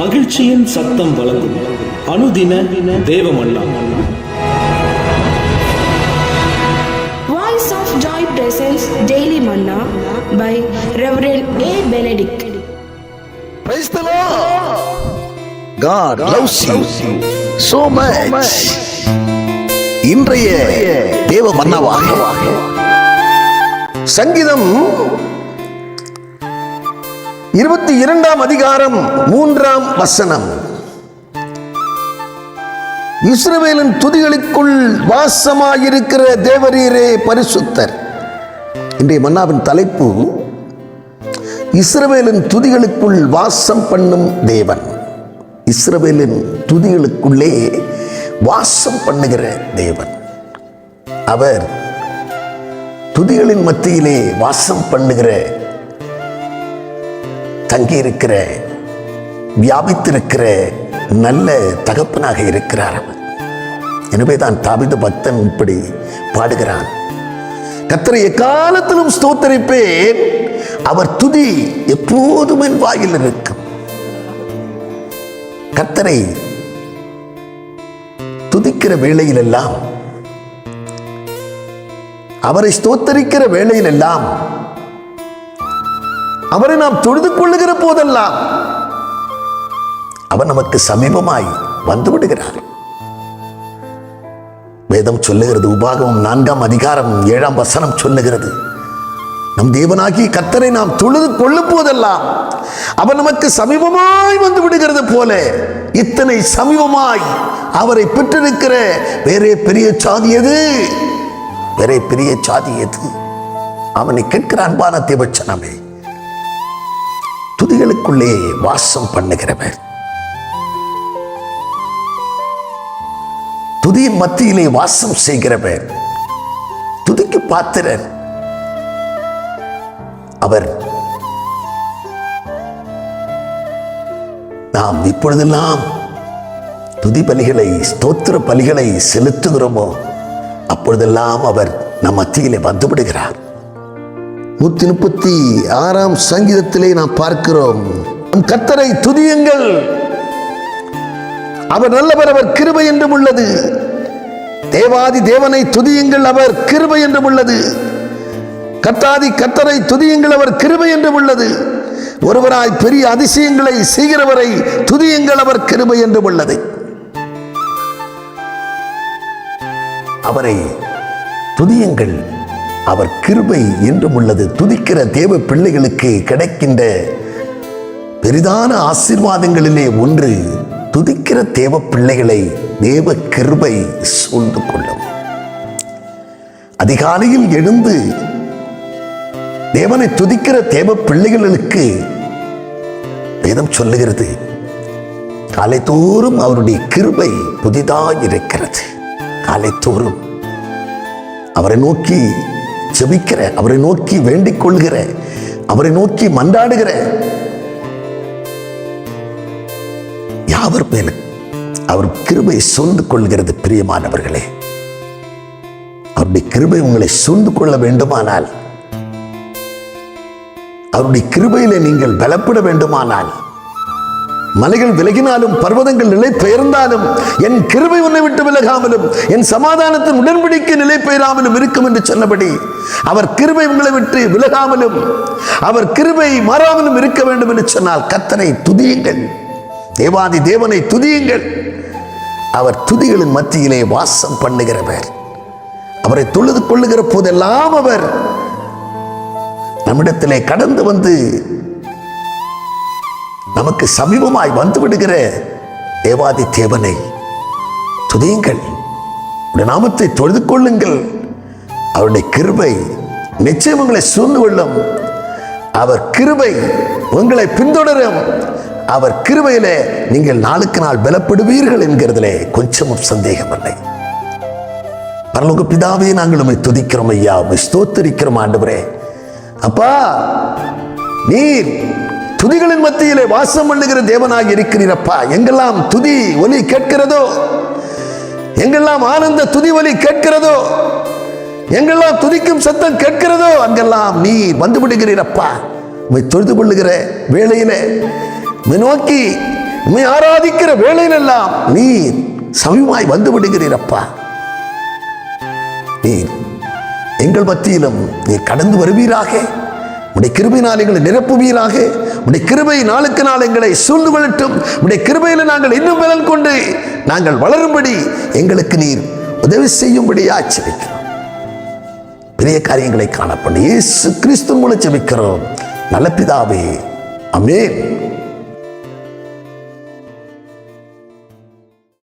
மகிழ்ச்சியின் சத்தம் வழங்கும் அனுதின தேவமன்னா. Voice of Joy presents Daily Manna by Reverend A. Benedict. Praise the Lord. God loves you so much. இன்றைய தேவ மன்னாவாக சங்கீதம் 22 அதிகாரம் 3 இஸ்ரவேலின் துதிகளுக்குள் வாசமாயிருக்கிற தேவரீரே பரிசுத்தர். இன்றைய மன்னாவின் தலைப்பு இஸ்ரவேலின் துதிகளுக்குள் வாசம் பண்ணும் தேவன். இஸ்ரவேலின் துதிகளுக்குள்ளே வாசம் பண்ணுகிற தேவன். அவர் துதிகளின் மத்தியிலே வாசம் பண்ணுகிற, தங்கியிருக்கிற, வியாபித்திருக்கிற நல்ல தகப்பனாக இருக்கிறார். எனவே தான் தாவீது பக்தன் இப்படி பாடுகிறான், கர்த்தரை எக்காலத்திலும் ஸ்தோத்தரிப்பேன், அவர் துதி எப்போதும் என் வாயில் இருக்கும். கர்த்தரை துதிக்கிற வேளையில் எல்லாம், அவரை ஸ்தோத்தரிக்கிற வேளையில் எல்லாம், அவரை நாம் தொழுது கொள்ளுகிற போதெல்லாம் அவர் நமக்கு சமீபமாய் வந்து விடுகிறார். வேதம் சொல்லுகிறது, உபாகமம் 4 அதிகாரம் 7 சொல்லுகிறது, நம் தேவனாகி கர்த்தரை நாம் தொழுது கொள்ளும் போதெல்லாம் அவர் நமக்கு சமீபமாய் வந்து விடுகிறது போல, இத்தனை சமீபமாய் அவரை பெற்றிருக்கிற வேறே பெரிய சாதி எது? வேறே பெரிய சாதி எது? அவனை கேட்கிற அன்பான தேவச்சனமே, துதிகளுக்குள்ளே வாசம் பண்ணுகிறவர், துதியின் மத்தியிலே வாசம் செய்கிறவர், துதிக்கு பாத்திரர் அவர். நாம் இப்பொழுதெல்லாம் துதி பலிகளை, ஸ்தோத்திர பலிகளை செலுத்துகிறோமோ அப்பொழுதெல்லாம் அவர் நம் மத்தியிலே வந்து விடுகிறார். 136 சங்கீதத்திலே நாம் பார்க்கிறோம், நம் கர்த்தரை துதியுங்கள், அவர் நல்லவர், அவர் கிருபை என்றும் உள்ளது. தேவாதி தேவனை துதியுங்கள், அவர் கிருபை என்றும் உள்ளது. கர்த்தாதி கர்த்தரை துதியுங்கள், அவர் கிருபை என்றும் உள்ளது. ஒருவராய் பெரிய அதிசயங்களை செய்கிறவரை துதியுங்கள், அவர் கிருபை என்றும் உள்ளது. அவரை துதியுங்கள், அவர் கிருபை என்றும் உள்ளது. துதிக்கிற தேவ பிள்ளைகளுக்கு கிடைக்கின்ற பெரிதான ஆசீர்வாதங்களிலே ஒன்று, துதிக்கிற தேவ பிள்ளைகளை தேவ கிருபை சூழ்ந்து கொள்ளும். அதிகாலையில் எழுந்து தேவனை துதிக்கிற தேவ பிள்ளைகளுக்கு வேதம் சொல்லுகிறது, காலை தோறும் அவருடைய கிருபை புதிதாக இருக்கிறது. காலை தோறும் அவரை நோக்கி ஜெபிக்கிற, அவரை நோக்கி வேண்டிக் கொள்கிற, அவரை நோக்கி மன்றாடுகிற யாவர் மேலும் அவர் கிருபை சூழ்ந்து கொள்கிறது. பிரியமானவர்களே, அவருடைய கிருபை உங்களை சூழ்ந்து கொள்ள வேண்டுமானால், அவருடைய கிருபையிலே நீங்கள் பலப்பட வேண்டுமானால், மலைகள் விலகினாலும் பர்வதங்கள் நிலை பெயர்ந்தாலும் என் கிருபை உன்னை விட்டு விலகாமலும் என் சமாதானத்தின் உடன்படிக்கை நிலை பெயராமலும் இருக்கும் என்று சொன்னபடி, அவர் கிருபை உங்களை விட்டு விலகாமலும் அவர் கிருபை மாறாமலும் இருக்க வேண்டும் என்று சொன்னால் கர்த்தரை துதியுங்கள், தேவாதி தேவனை துதியுங்கள். அவர் துதிகளின் மத்தியிலே வாசம் பண்ணுகிறவர். அவரை தொழுது கொள்ளுகிற போதெல்லாம் அவர் நம்மிடத்திலே கடந்து வந்து நமக்கு சமீபமாய் வந்து விடுகிற தேவாதி தேவனை துதியுங்கள், அவருடைய நாமத்தை தொழுது கொள்ளுங்கள். அவருடைய கிருபை நிச்சயம் உங்களை சூழ்ந்து கொள்ளும். அவர் கிருபை உங்களை பின்தொடரும். அவர் கிருபையிலே நீங்கள் நாளுக்கு நாள் பலப்படுவீர்கள் என்கிறதிலே கொஞ்சமும் சந்தேகமில்லை. பரலோக பிதாவே, நாங்கள் உம்மை துதிக்கிறோம் ஐயா, உம்மை ஸ்தோத்திரிக்கிறோம் ஆண்டவரே. அப்பா, நீர் துதிகளின் மத்தியிலே வாசம் பண்ணுகிற தேவனாக இருக்கிறீரப்பா. எங்கெல்லாம் துதி ஒலி கேட்கிறதோ, எங்கெல்லாம் ஆனந்த துதி ஒலி கேட்கிறதோ, எங்கெல்லாம் துதிக்கும் சத்தம் கேட்கிறதோ அங்கெல்லாம் நீர் வந்து விடுகிறீரப்பா. உம்மை தொழுது கொள்ளுகிற வேளையிலே நோக்கி உம்மை ஆராதிக்கிற வேளையிலெல்லாம் நீர் சமீபமாய் வந்து விடுகிறீரப்பா. நீர் எங்கள் மத்தியிலும் நீர் கடந்து வருவீராக. உடைய கிருபையினால் எங்களை நிரப்புவீராக. உடைய கிருபை நாளுக்கு நாள் எங்களை சூழ்ந்து கொள்ளட்டும். உடைய கிருபையில் நாங்கள் இன்னும் பலன் கொண்டு நாங்கள் வளரும்படி எங்களுக்கு நீர் உதவி செய்யும்படியா செபிக்கிறோம். பெரிய காரியங்களை காணப்படும் இயேசு கிறிஸ்து மூலம் செபிக்கிறோம் நல்ல பிதாவே, ஆமென்.